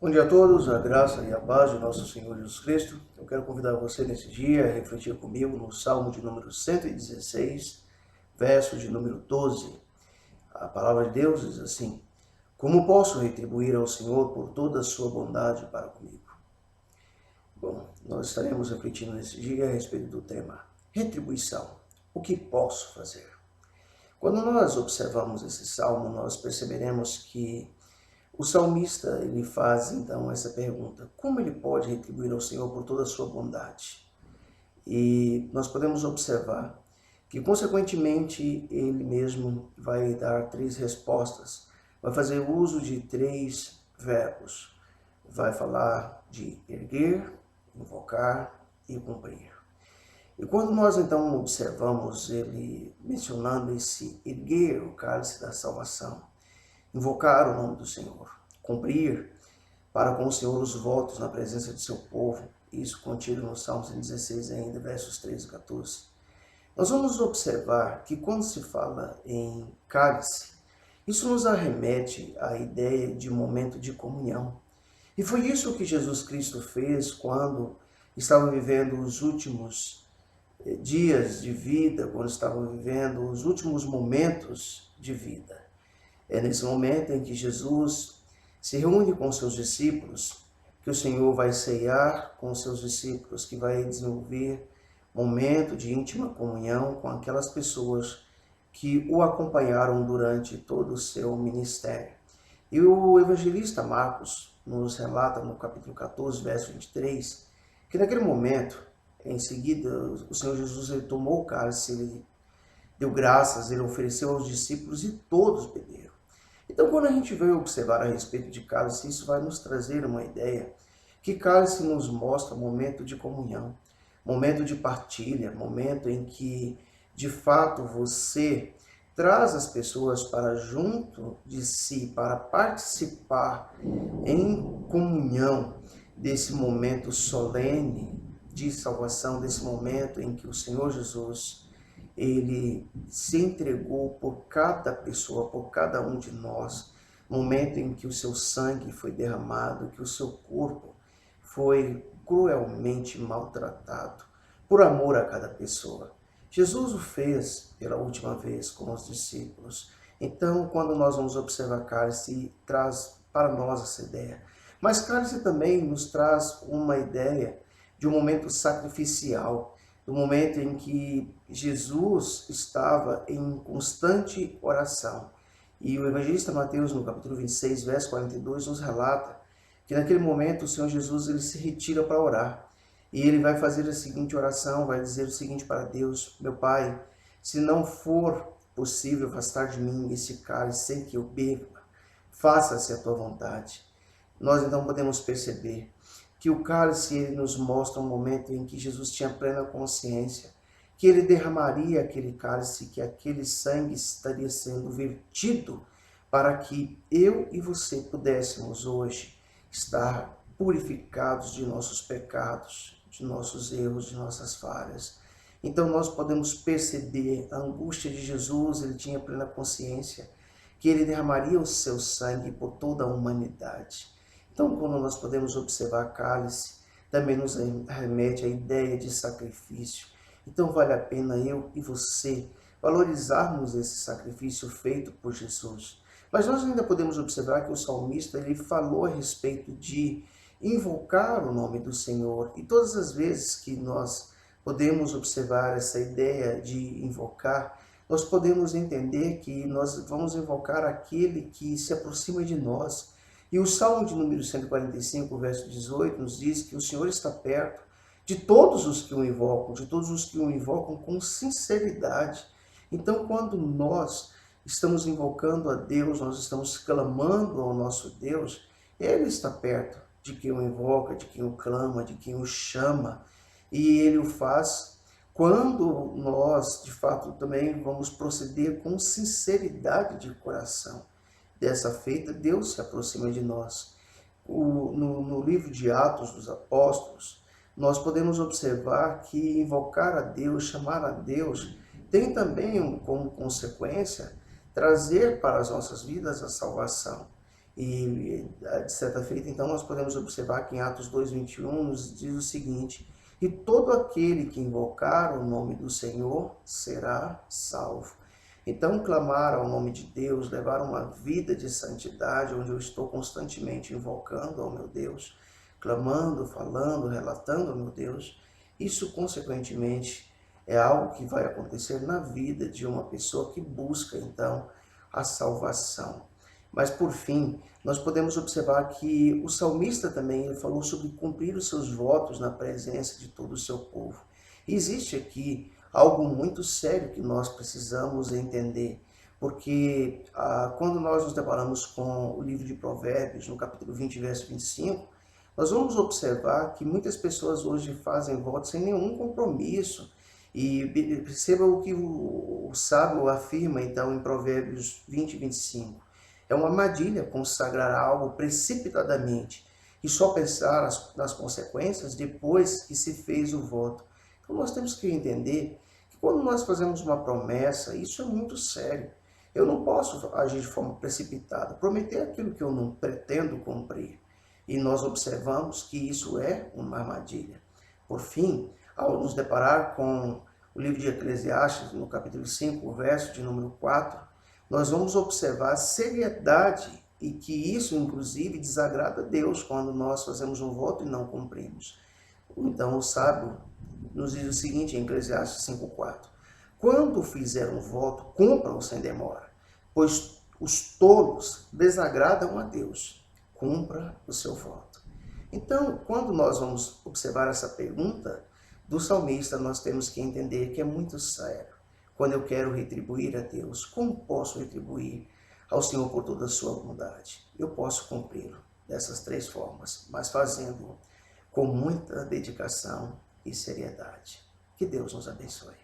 Bom dia a todos, a graça e a paz de nosso Senhor Jesus Cristo. Eu quero convidar você nesse dia a refletir comigo no Salmo de número 116, verso de número 12. A palavra de Deus diz assim: Como posso retribuir ao Senhor por toda a sua bondade para comigo? Bom, nós estaremos refletindo nesse dia a respeito do tema retribuição. O que posso fazer? Quando nós observamos esse salmo, nós perceberemos que o salmista, ele faz então essa pergunta: como ele pode retribuir ao Senhor por toda a sua bondade? E nós podemos observar que, consequentemente, ele mesmo vai dar três respostas, vai fazer uso de três verbos. Vai falar de erguer, invocar e cumprir. E quando nós então observamos ele mencionando esse erguer o cálice da salvação, invocar o nome do Senhor, cumprir para com o Senhor os votos na presença de seu povo, isso contido no Salmo 116 ainda, versos 13 e 14. Nós vamos observar que quando se fala em cálice, isso nos arremete à ideia de momento de comunhão. E foi isso que Jesus Cristo fez quando estava vivendo os últimos dias de vida, quando estava vivendo os últimos momentos de vida. É nesse momento em que Jesus se reúne com seus discípulos, que o Senhor vai ceiar com seus discípulos, que vai desenvolver momento de íntima comunhão com aquelas pessoas que o acompanharam durante todo o seu ministério. E o evangelista Marcos nos relata no capítulo 14, verso 23, que naquele momento, em seguida, o Senhor Jesus ele tomou o cálice, ele deu graças, ele ofereceu aos discípulos e todos beberam. Então, quando a gente vai observar a respeito de cálice, isso vai nos trazer uma ideia que cálice nos mostra momento de comunhão, momento de partilha, momento em que, de fato, você traz as pessoas para junto de si, para participar em comunhão desse momento solene de salvação, desse momento em que o Senhor Jesus ele se entregou por cada pessoa, por cada um de nós, momento em que o seu sangue foi derramado, que o seu corpo foi cruelmente maltratado, por amor a cada pessoa. Jesus o fez pela última vez com os discípulos. Então, quando nós vamos observar cálice, traz para nós essa ideia. Mas cálice também nos traz uma ideia de um momento sacrificial, do momento em que Jesus estava em constante oração. E o evangelista Mateus, no capítulo 26, verso 42, nos relata que naquele momento o Senhor Jesus ele se retira para orar. E ele vai fazer a seguinte oração, vai dizer o seguinte para Deus: meu Pai, se não for possível afastar de mim esse cálice sem que eu beba, faça-se a tua vontade. Nós então podemos perceber que o cálice ele nos mostra um momento em que Jesus tinha plena consciência que ele derramaria aquele cálice, que aquele sangue estaria sendo vertido para que eu e você pudéssemos hoje estar purificados de nossos pecados, de nossos erros, de nossas falhas. Então nós podemos perceber a angústia de Jesus, ele tinha plena consciência que ele derramaria o seu sangue por toda a humanidade. Então, quando nós podemos observar cálice, também nos remete à ideia de sacrifício. Então, vale a pena eu e você valorizarmos esse sacrifício feito por Jesus. Mas nós ainda podemos observar que o salmista ele falou a respeito de invocar o nome do Senhor. E todas as vezes que nós podemos observar essa ideia de invocar, nós podemos entender que nós vamos invocar aquele que se aproxima de nós. E o Salmo de número 145, verso 18, nos diz que o Senhor está perto de todos os que o invocam, de todos os que o invocam com sinceridade. Então, quando nós estamos invocando a Deus, nós estamos clamando ao nosso Deus, Ele está perto de quem o invoca, de quem o clama, de quem o chama. E Ele o faz quando nós, de fato, também vamos proceder com sinceridade de coração. Dessa feita, Deus se aproxima de nós. No livro de Atos dos Apóstolos, nós podemos observar que invocar a Deus, chamar a Deus, tem também como consequência trazer para as nossas vidas a salvação. E, de certa feita, então, nós podemos observar que em Atos 2:21 nos diz o seguinte: e todo aquele que invocar o nome do Senhor será salvo. Então, clamar ao nome de Deus, levar uma vida de santidade, onde eu estou constantemente invocando ao meu Deus, clamando, falando, relatando ao meu Deus, isso, consequentemente, é algo que vai acontecer na vida de uma pessoa que busca, então, a salvação. Mas, por fim, nós podemos observar que o salmista também ele falou sobre cumprir os seus votos na presença de todo o seu povo. E existe aqui algo muito sério que nós precisamos entender, porque quando nós nos deparamos com o livro de Provérbios, no capítulo 20, verso 25, nós vamos observar que muitas pessoas hoje fazem votos sem nenhum compromisso. E perceba o que o sábio afirma, então, em Provérbios 20, 25. É uma armadilha consagrar algo precipitadamente e só pensar nas consequências depois que se fez o voto. Então nós temos que entender que quando nós fazemos uma promessa, isso é muito sério. Eu não posso agir de forma precipitada, prometer aquilo que eu não pretendo cumprir. E nós observamos que isso é uma armadilha. Por fim, ao nos deparar com o livro de Eclesiastes, no capítulo 5, verso de número 4, nós vamos observar a seriedade e que isso, inclusive, desagrada a Deus quando nós fazemos um voto e não cumprimos. Então, o sábio nos diz o seguinte em Eclesiastes 5:4: quando fizer um voto, cumpra-o sem demora, pois os tolos desagradam a Deus. Cumpra o seu voto. Então, quando nós vamos observar essa pergunta do salmista, nós temos que entender que é muito sério. Quando eu quero retribuir a Deus, como posso retribuir ao Senhor por toda a sua bondade? Eu posso cumpri-lo dessas 3 formas, mas fazendo com muita dedicação e seriedade. Que Deus nos abençoe.